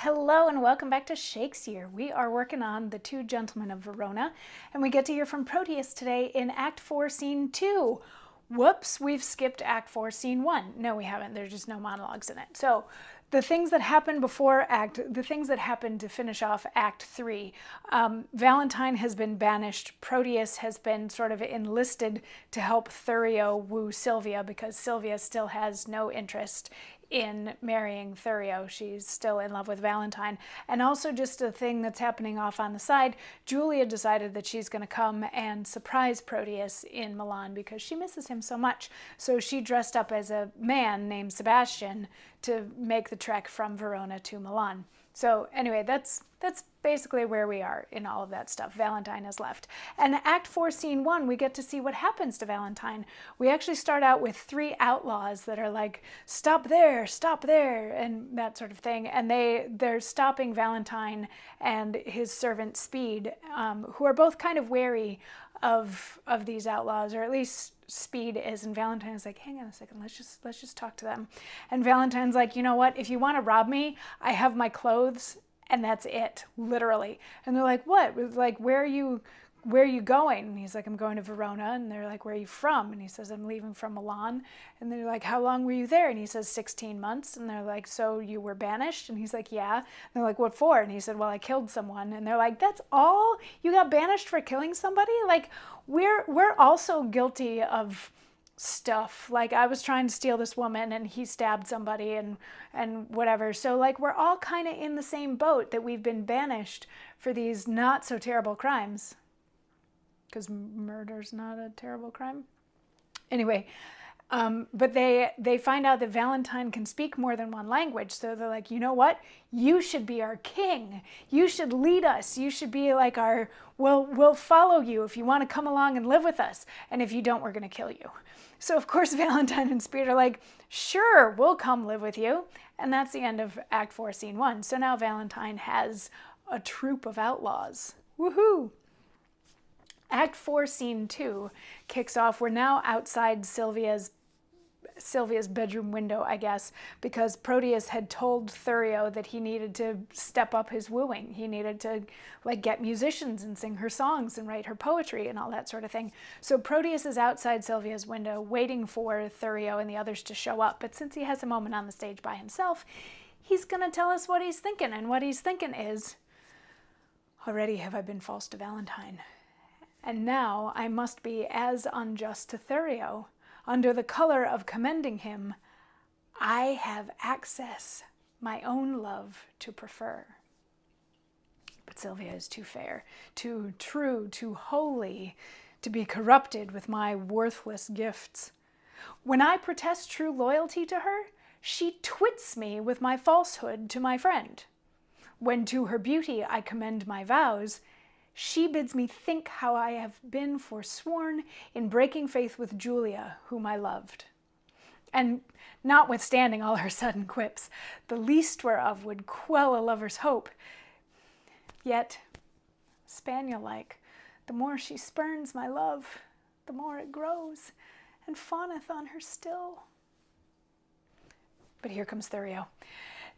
Hello and welcome back to Shakesyear. We are working on The Two Gentlemen of Verona, and we get to hear from Protheus today in Act 4, Scene 2. Whoops, we've skipped Act 4, Scene 1. No, we haven't. There's just no monologues in it. So the things that happened the things that happened to finish off Act 3. Valentine has been banished. Protheus has been sort of enlisted to help Thurio woo Sylvia because Sylvia still has no interest in marrying Thurio. She's still in love with Valentine. And also just a thing that's happening off on the side, Julia decided that she's going to come and surprise Protheus in Milan because she misses him so much. So she dressed up as a man named Sebastian to make the trek from Verona to Milan. So anyway, that's basically where we are in all of that stuff. Valentine has left. And Act 4, Scene 1, we get to see what happens to Valentine. We actually start out with 3 outlaws that are like, stop there, and that sort of thing. And they're stopping Valentine and his servant Speed, who are both kind of wary of these outlaws, or at least Speed is. And Valentine's like, hang on a second, let's just talk to them. And Valentine's like, you know what, if you want to rob me, I have my clothes and that's it, literally. And they're like, what? Like, where are you going? And he's like, I'm going to Verona. And they're like, where are you from? And he says, I'm leaving from Milan. And they're like, how long were you there? And he says, 16 months. And they're like, so you were banished? And he's like, yeah. And they're like, what for? And he said, well, I killed someone. And they're like, that's all? You got banished for killing somebody? Like, we're also guilty of stuff. Like, I was trying to steal this woman and he stabbed somebody and whatever. So like, we're all kind of in the same boat, that we've been banished for these not so terrible crimes. Because murder's not a terrible crime. Anyway, but they find out that Valentine can speak more than one language. So they're like, you know what? You should be our king. You should lead us. You should be like we'll follow you if you want to come along and live with us. And if you don't, we're going to kill you. So of course, Valentine and Speed are like, sure, we'll come live with you. And that's the end of Act 4, Scene 1. So now Valentine has a troop of outlaws. Woohoo! Act 4, Scene 2 kicks off. We're now outside Sylvia's bedroom window, I guess, because Protheus had told Thurio that he needed to step up his wooing. He needed to like get musicians and sing her songs and write her poetry and all that sort of thing. So Protheus is outside Sylvia's window waiting for Thurio and the others to show up. But since he has a moment on the stage by himself, he's going to tell us what he's thinking. And what he's thinking is, already have I been false to Valentine. And now I must be as unjust to Thurio. Under the color of commending him, I have access, my own love to prefer. But Sylvia is too fair, too true, too holy to be corrupted with my worthless gifts. When I protest true loyalty to her, she twits me with my falsehood to my friend. When to her beauty I commend my vows, she bids me think how I have been forsworn in breaking faith with Julia, whom I loved. And notwithstanding all her sudden quips, the least whereof would quell a lover's hope, yet, spaniel-like, the more she spurns my love, the more it grows, and fawneth on her still. But here comes Thurio.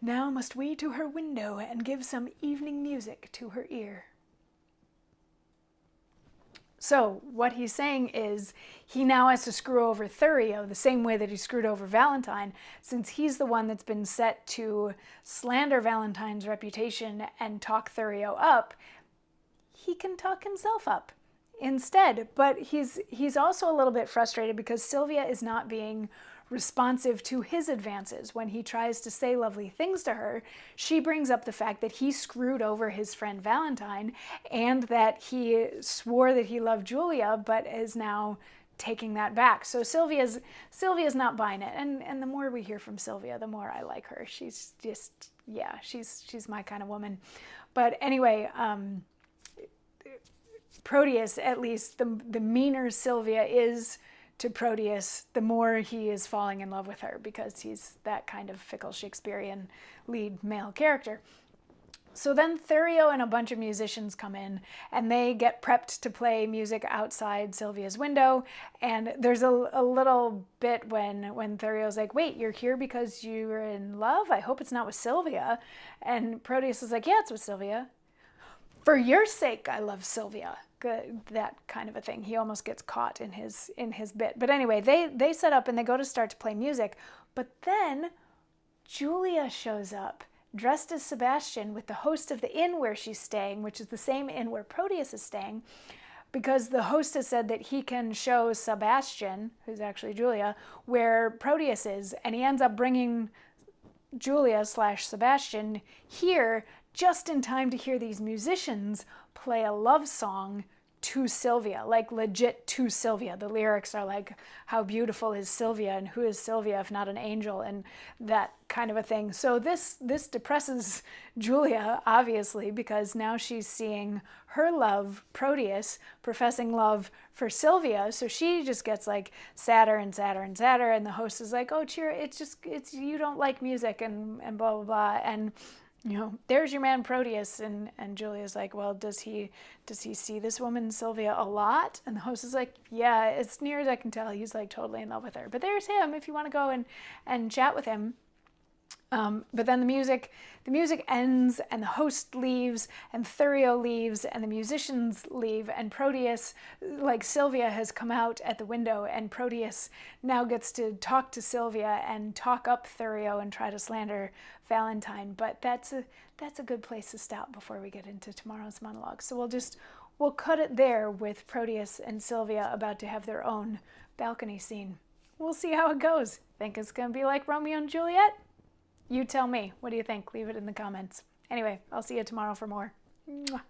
Now must we to her window, and give some evening music to her ear. So what he's saying is he now has to screw over Thurio the same way that he screwed over Valentine, since he's the one that's been set to slander Valentine's reputation and talk Thurio up. He can talk himself up instead. But he's also a little bit frustrated because Sylvia is not being responsive to his advances. When he tries to say lovely things to her, she brings up the fact that he screwed over his friend Valentine and that he swore that he loved Julia, but is now taking that back. So Sylvia's not buying it. And the more we hear from Sylvia, the more I like her. She's just, yeah, she's my kind of woman. But anyway, Protheus, at least the meaner Sylvia is to Protheus, the more he is falling in love with her, because he's that kind of fickle Shakespearean lead male character. So then Thurio and a bunch of musicians come in and they get prepped to play music outside Sylvia's window. And there's a little bit when Thurio's like, wait, you're here because you're in love? I hope it's not with Sylvia. And Proteus is like, yeah, it's with Sylvia. For your sake, I love Sylvia. That kind of a thing. He almost gets caught in his bit. But anyway, they set up and they go to start to play music. But then Julia shows up, dressed as Sebastian, with the host of the inn where she's staying, which is the same inn where Proteus is staying, because the host has said that he can show Sebastian, who's actually Julia, where Proteus is, and he ends up bringing Julia/Sebastian here just in time to hear these musicians play a love song to Sylvia, like legit to Sylvia. The lyrics are like, how beautiful is Sylvia, and who is Sylvia if not an angel, and that kind of a thing. So this depresses Julia, obviously, because now she's seeing her love, Proteus, professing love for Sylvia. So she just gets like sadder and sadder and sadder, and the host is like, oh, cheer, it's you don't like music and blah, blah, blah. And there's your man Proteus, and Julia's like, well, does he see this woman Sylvia a lot? And the host is like, yeah, as near as I can tell, he's like totally in love with her. But there's him if you want to go and chat with him. But then the music ends, and the host leaves, and Thurio leaves, and the musicians leave, and Proteus, like Sylvia, has come out at the window, and Proteus now gets to talk to Sylvia and talk up Thurio and try to slander Valentine. But that's a good place to stop before we get into tomorrow's monologue. So we'll cut it there with Proteus and Sylvia about to have their own balcony scene. We'll see how it goes. Think it's going to be like Romeo and Juliet? You tell me. What do you think? Leave it in the comments. Anyway, I'll see you tomorrow for more. Mwah.